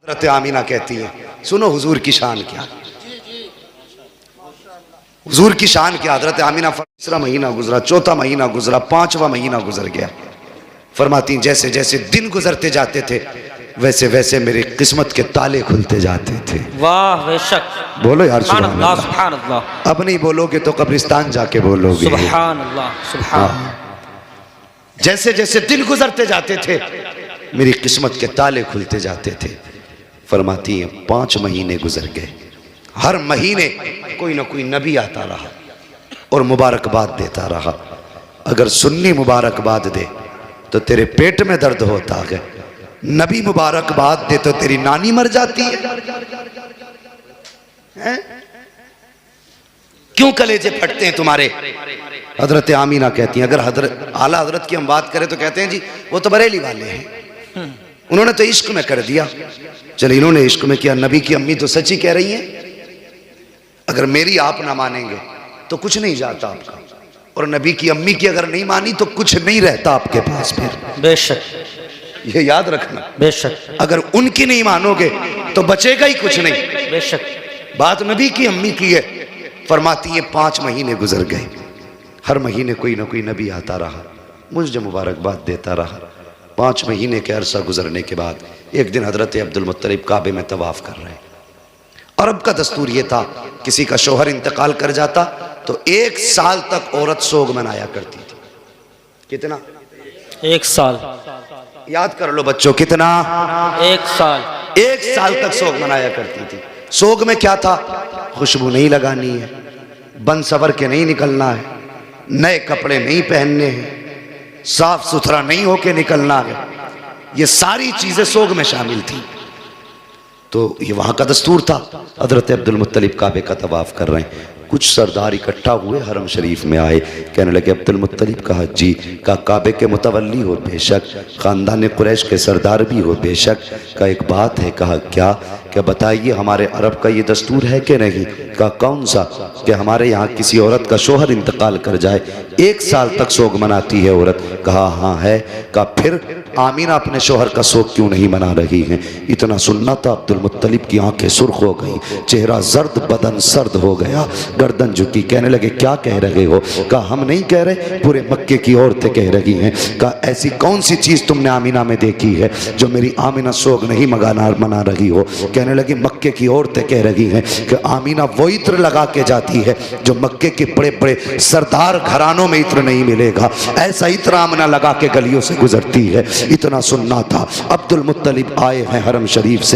हज़रत आमीना कहती है, सुनो हुजूर की शान क्या, हुजूर की शान क्या। हज़रत आमीना तीसरा महीना गुजरा, चौथा महीना गुजरा, पांचवा महीना गुजर गया। फरमाती जैसे जैसे दिन गुजरते जाते थे वैसे वैसे मेरी किस्मत के ताले खुलते जाते थे। वाह बेशक, बोलो यार सुभान अल्लाह, अल्लाह। सुभान अल्लाह। अब नहीं बोलोगे तो कब्रिस्तान जाके बोलोगे। सुभान अल्लाह, सुभान। जैसे जैसे दिन गुजरते जाते थे मेरी किस्मत के ताले खुलते जाते थे। फरमाती है 5 महीने गुजर गए, हर महीने कोई ना कोई नबी आता रहा और मुबारकबाद देता रहा। अगर सुन्नी मुबारकबाद दे तो तेरे पेट में दर्द होता है, नबी मुबारकबाद दे तो तेरी नानी मर जाती है? क्यों कलेजे फटते हैं तुम्हारे? हजरत आमीना कहती हैं, अगर हजरत आला हजरत की हम बात करें तो कहते हैं जी वो तो बरेली वाले हैं, उन्होंने तो इश्क में कर दिया। चलो इन्होंने इश्क में किया, नबी की अम्मी तो सच्ची कह रही हैं। अगर मेरी आप ना मानेंगे तो कुछ नहीं जाता आपका, और नबी की अम्मी की अगर नहीं मानी तो कुछ नहीं रहता आपके पास फिर। बेशक, ये याद रखना। बेशक, अगर उनकी नहीं मानोगे तो बचेगा ही कुछ नहीं। बेशक। बात नबी की अम्मी की है। फरमाती है 5 महीने गुजर गए, हर महीने कोई ना कोई नबी आता रहा, मुझे मुबारकबाद देता रहा। 5 महीने के अरसा गुजरने के बाद एक दिन हजरत अब्दुल मुत्तलिब काबे में तवाफ कर रहे हैं। अरब का दस्तूर ये था, किसी का शोहर इंतकाल कर जाता तो 1 साल तक औरत सोग मनाया करती थी। कितना? 1 साल। याद कर लो बच्चों, कितना? 1 साल। 1 साल तक सोग मनाया करती थी। सोग में क्या था? खुशबू नहीं लगानी है, बन सवर के नहीं निकलना है, नए कपड़े नहीं पहनने हैं, साफ सुथरा नहीं होके निकलना है। ये सारी चीजें सोग में शामिल थी। तो ये वहां का दस्तूर था। हजरत अब्दुल मुत्तलिब काबे का तवाफ कर रहे हैं, कुछ सरदार इकट्ठा हुए, हरम शरीफ में आए, कहने लगे अब्दुल मुत्तलिब का हज्जी का काबे के मुतवल्ली हो बेशक, ख़ानदान कुरैश के सरदार भी हो बेशक, का एक बात है। कहा क्या? क्या बताइए हमारे अरब का ये दस्तूर है कि नहीं? का कौन सा? कि हमारे यहाँ किसी औरत का शोहर इंतकाल कर जाए 1 साल तक सोग मनाती है औरत। कहा हाँ है। कहा फिर आमीना अपने शोहर का सोग क्यों नहीं मना रही हैं? इतना सुनना था अब्दुल मुत्तलिब की आंखें सुर्ख हो गई, चेहरा जर्द, बदन सर्द हो गया, गर्दन झुकी। कहने लगे क्या कह रहे हो? कहा हम नहीं कह रहे, पूरे मक्के की औरतें कह रही हैं। कहा ऐसी कौन सी चीज तुमने आमीना में देखी है जो मेरी आमीना सोग नहीं मना रही हो? कहने लगी मक्के की औरतें कह रही हैं कि आमीना वो इत्र लगा के जाती है जो मक्के के बड़े बड़े सरदार घरानों में इत्र नहीं मिलेगा, ऐसा इत्र आमीना लगा के गलियों से गुजरती है। इतना सुनना था। अब्दुल मुत्तलिब आए हैं हरम शरीफ से।